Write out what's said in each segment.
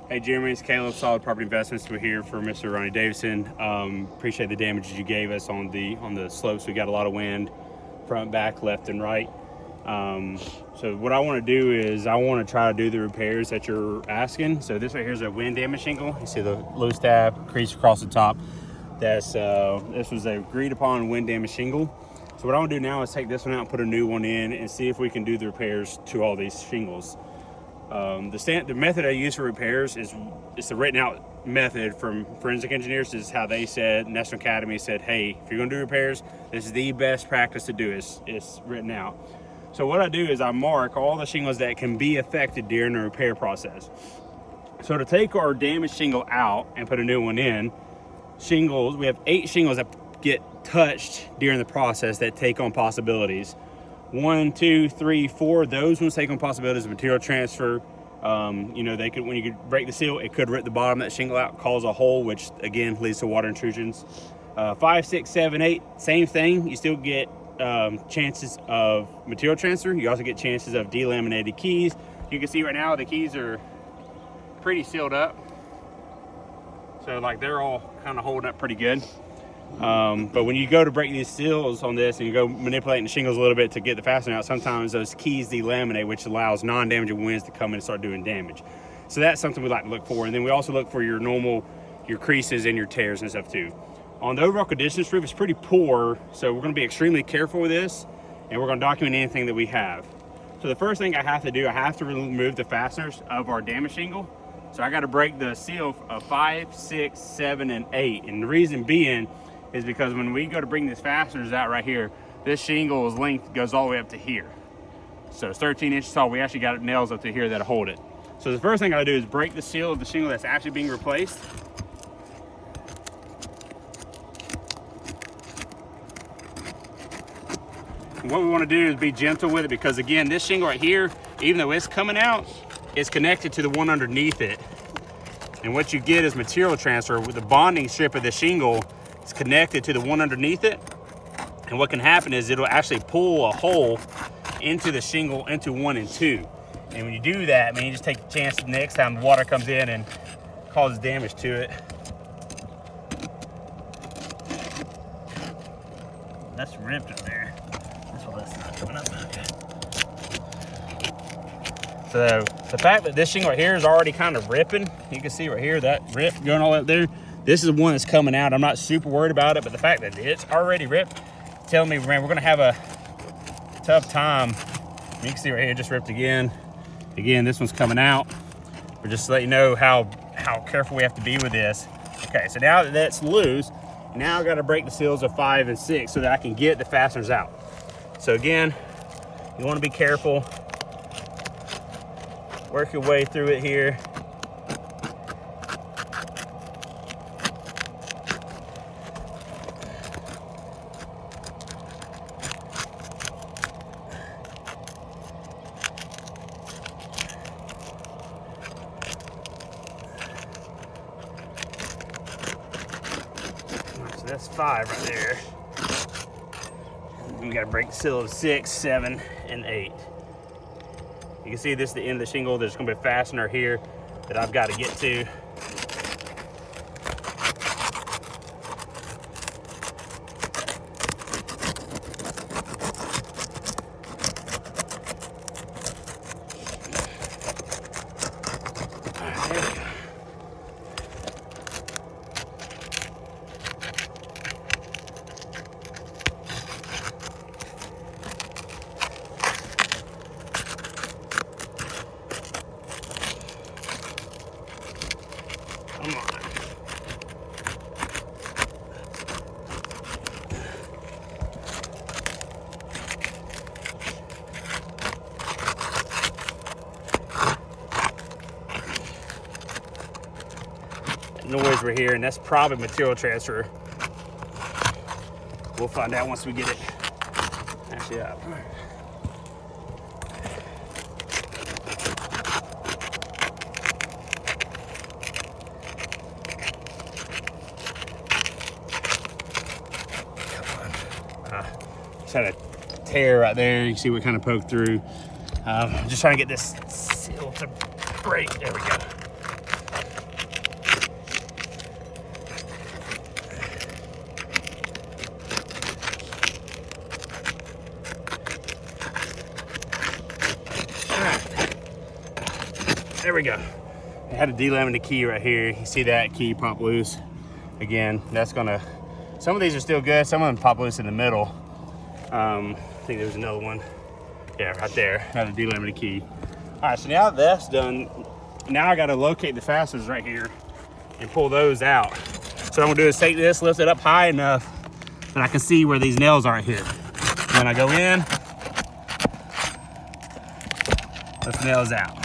Hey Jeremy, it's Caleb, Solid Property Investments. We're here for Mr. Ronnie Davison. Appreciate the damages you gave us on the slopes. We got a lot of wind, front, back, left, and right. So what I want to do is I want to try to do the repairs that you're asking. So this right here is a wind damage shingle. You see the loose tab, crease across the top. This was a agreed upon wind damage shingle. So what I want to do now is take this one out and put a new one in and see if we can do the repairs to all these shingles. The method I use for repairs is the written out method from forensic engineers. This is how they said. National Academy said, hey, if you're going to do repairs, this is the best practice to do. It's written out. So what I do is I mark all the shingles that can be affected during the repair process. So to take our damaged shingle out and put a new one in, we have 8 shingles that get touched during the process that take on possibilities. 1, 2, 3, 4. Those ones take on possibilities of material transfer. When you could break the seal, it could rip the bottom of that shingle out, cause a hole, which again leads to water intrusions. 5, 6, 7, 8, same thing. You still get chances of material transfer. You also get chances of delaminated keys. You can see right now the keys are pretty sealed up. So like they're all kind of holding up pretty good. But when you go to break these seals on this and you go manipulating the shingles a little bit to get the fastener out, sometimes those keys delaminate, which allows non-damaging winds to come in and start doing damage. So that's something we like to look for. And then we also look for your creases and your tears and stuff too. On the overall condition of this roof, it's pretty poor, so we're going to be extremely careful with this, and we're going to document anything that we have. So the first thing I have to do, I have to remove the fasteners of our damaged shingle. So I got to break the seal of 5, 6, 7, and 8. And the reason being is because when we go to bring these fasteners out right here, this shingle's length goes all the way up to here. So it's 13 inches tall. We actually got nails up to here that'll hold it. So the first thing I gotta do is break the seal of the shingle that's actually being replaced. And what we wanna do is be gentle with it, because again, this shingle right here, even though it's coming out, it's connected to the one underneath it. And what you get is material transfer with the bonding strip of the shingle. It's connected to the one underneath it, and what can happen is it'll actually pull a hole into the shingle into 1 and 2. And when you do that, you just take a chance next time the water comes in and causes damage to it. That's ripped up there. That's why that's not coming up. So the fact that this shingle right here is already kind of ripping, you can see right here that rip going all up there. This is the one that's coming out. I'm not super worried about it, but the fact that it's already ripped, tell me, man, we're gonna have a tough time. You can see right here, it just ripped again. Again, this one's coming out. We're just to let you know how careful we have to be with this. Okay, so now that that's loose, now I gotta break the seals of 5 and 6 so that I can get the fasteners out. So again, you wanna be careful. Work your way through it here. So that's 5 right there. And we gotta break the seal of 6, 7, and 8. You can see this is the end of the shingle. There's gonna be a fastener here that I've got to get to. Come on. Noise we're hearing, that's probably material transfer. We'll find out once we get it actually up. Just had a tear right there. You can see what kind of poked through. I'm just trying to get this seal to break. There we go. There we go. I had a delaminate key right here. You see that key pop loose. Again, that's gonna, some of these are still good. Some of them pop loose in the middle. I think there was another one. Yeah, right there, another delaminated key. All right, so now that that's done, now I gotta locate the fasteners right here and pull those out. So what I'm gonna do is take this, lift it up high enough that I can see where these nails are here. When I go in, lift the nails out.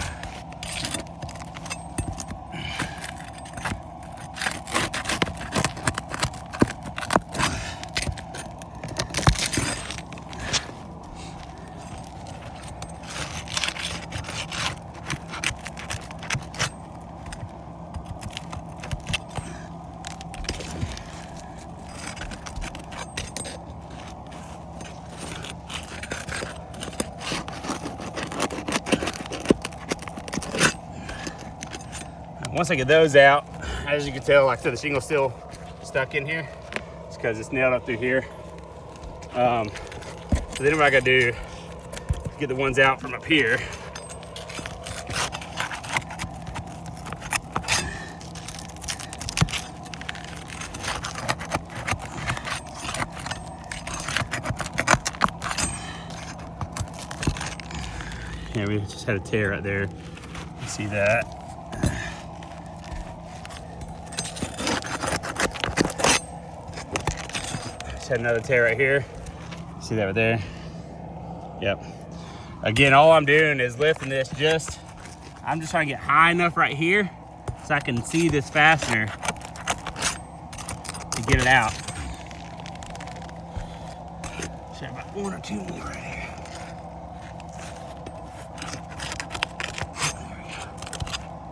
Once I get those out, as you can tell, like I said, the shingle's still stuck in here. It's because it's nailed up through here. So then what I gotta do is get the ones out from up here. Yeah, we just had a tear right there. You see that? Had another tear right here. See that right there? Yep. Again, all I'm doing is lifting this I'm just trying to get high enough right here so I can see this fastener to get it out. Should have about one or two more right here. There we go.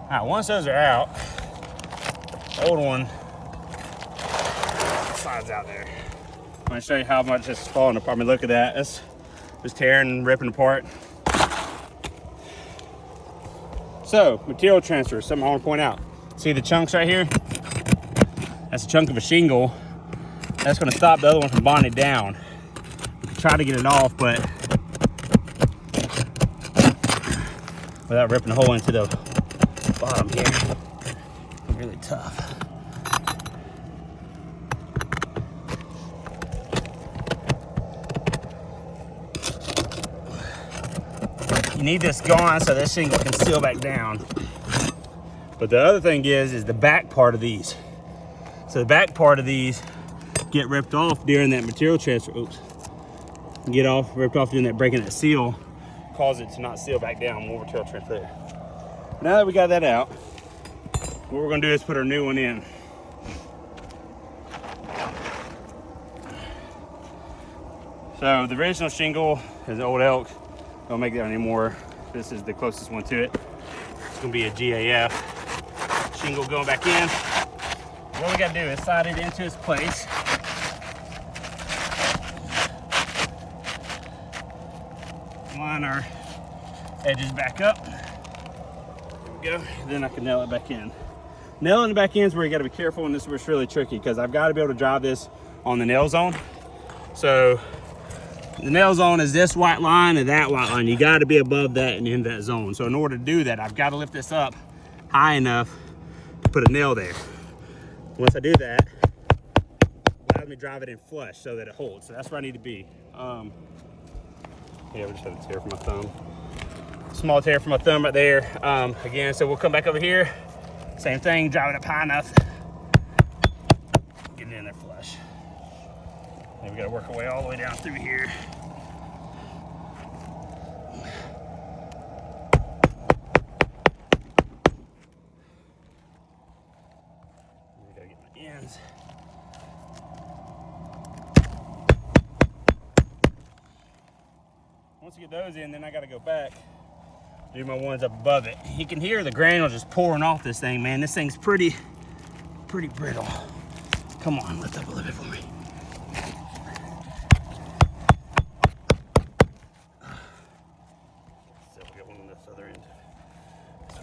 All right, once those are out, the old one slides out there. I'm gonna show you how much it's falling apart. I mean, look at that. It's just tearing and ripping apart. So, material transfer, something I want to point out. See the chunks right here? That's a chunk of a shingle. That's gonna stop the other one from bonding down. Try to get it off, but without ripping a hole into the bottom here. It's really tough. You need this gone so this shingle can seal back down. But the other thing is the back part of these. So the back part of these get ripped off during that material transfer. Oops. Ripped off during that breaking that seal, cause it to not seal back down. More material transfer there. Now that we got that out, what we're gonna do is put our new one in. So the original shingle is Old Elk. Don't make that anymore. This is the closest one to it. It's gonna be a GAF shingle going back in. What we gotta do is slide it into its place. Line our edges back up. There we go. Then I can nail it back in. Nailing it back in is where you gotta be careful, and this is where it's really tricky because I've got to be able to drive this on the nail zone. So the nail zone is this white line and that white line. You got to be above that and in that zone. So in order to do that, I've got to lift this up high enough to put a nail there. Once I do that, it allows me to drive it in flush so that it holds. So that's where I need to be. Yeah, we just had a tear from my thumb. Small tear from my thumb right there. Again, so we'll come back over here. Same thing, drive it up high enough. Get it in there flush. And we gotta work our way all the way down through here. I gotta get my ends. Once I get those in, then I gotta go back, do my ones up above it. You can hear the granules just pouring off this thing, man. This thing's pretty brittle. Come on, lift up a little bit for me. So we got one on this other end.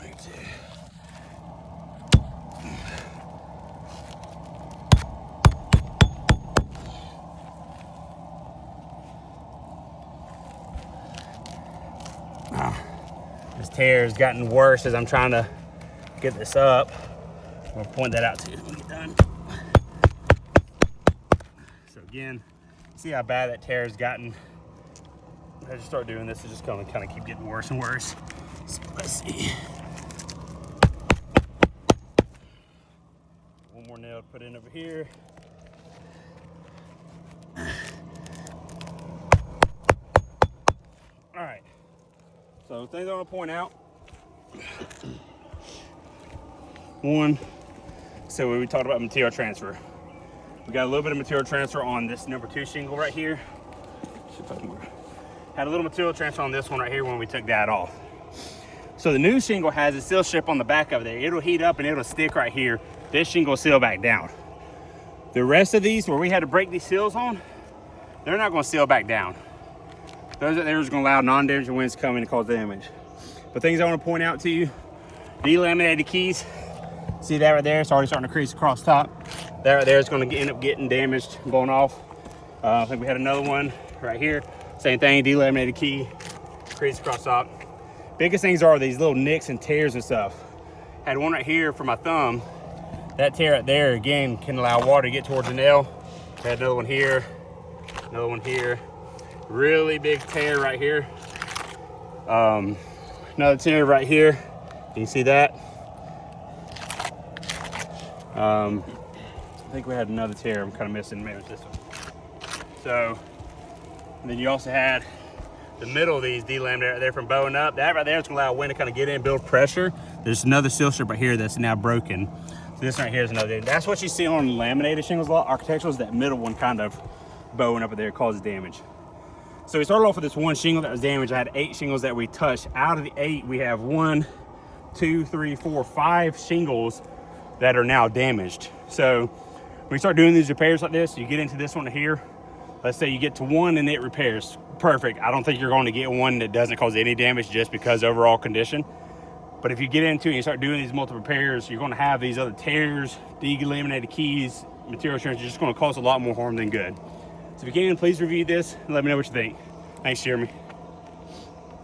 Right there. tear has gotten worse as I'm trying to get this up. I'm gonna point that out to you when we get done. So again, see how bad that tear has gotten. As you start doing this, it's just gonna kind of keep getting worse and worse. So let's see. One more nail to put in over here. All right. So things I want to point out. One, so we talked about material transfer. We got a little bit of material transfer on this number 2 shingle right here. Had a little material transfer on this one right here when we took that off. So the new shingle has a seal strip on the back of there. It'll heat up and it'll stick right here. This shingle will seal back down. The rest of these, where we had to break these seals on, they're not going to seal back down. Those are going to allow non-damaging winds to come in and cause damage. But things I want to point out to you, delaminated keys. See that right there? It's already starting to crease across top. That right there is going to end up getting damaged, blown off. I think we had another one right here. Same thing, delaminated key, crease across top. Biggest things are these little nicks and tears and stuff. Had one right here for my thumb. That tear right there, again, can allow water to get towards the nail. Had another one here, another one here. Really big tear right here. Another tear right here. You can see that. I think we had another tear I'm kind of missing. Maybe it's this one. So, and then you also had the middle of these delaminated right there from bowing up. That right there is going to allow wind to kind of get in, build pressure. There's another seal strip right here that's now broken. So this right here is another. That's what you see on laminated shingles a lot. Architectural is that middle one kind of bowing up there, causes damage. So we started off with this one shingle that was damaged. I had 8 shingles that we touched. Out of the 8, we have 1, 2, 3, 4, 5 shingles that are now damaged. So when we start doing these repairs like this, you get into this one here. Let's say you get to 1 and it repairs. Perfect. I don't think you're going to get one that doesn't cause any damage just because overall condition. But if you get into it and you start doing these multiple repairs, you're going to have these other tears, delaminated keys, material transfer. It's just going to cause a lot more harm than good. So if you can, please review this and let me know what you think. Thanks, Jeremy.